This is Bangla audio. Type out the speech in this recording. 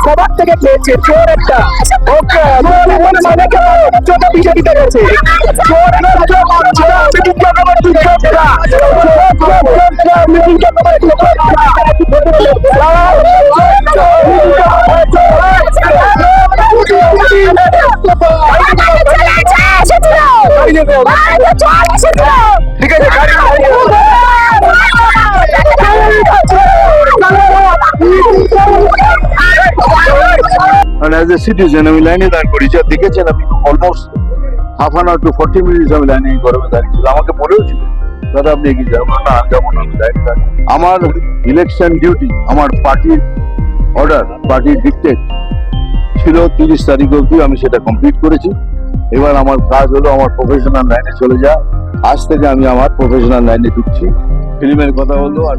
সবার থেকে পেয়েছে চোর একটা ওকে বিজেপিতে গেছে ঠিক আছে And as a citizen, আমি লাইনে দাঁড় করেছি আর দেখেছেন আমি almost half an hour to 40 minutes আমি লাইনে গরমে দাঁড়িয়েছিলাম। আমাকে বলেওছিল দাদা আপনি এগিয়ে যাবেন না, আমি যাবো না, আমি লাইনে দাঁড়িয়ে। আমার ইলেকশন ডিউটি, আমার পার্টির অর্ডার, পার্টির ডিক্টেট ছিল 30 তারিখ অবধি, আমি সেটা কমপ্লিট করেছি। এবার আমার কাজ হলো আমার প্রফেশনাল লাইনে চলে যাওয়া। আজ থেকে আমি আমার প্রফেশনাল লাইনে ঢুকছি। ফিল্মের কথা হলো আর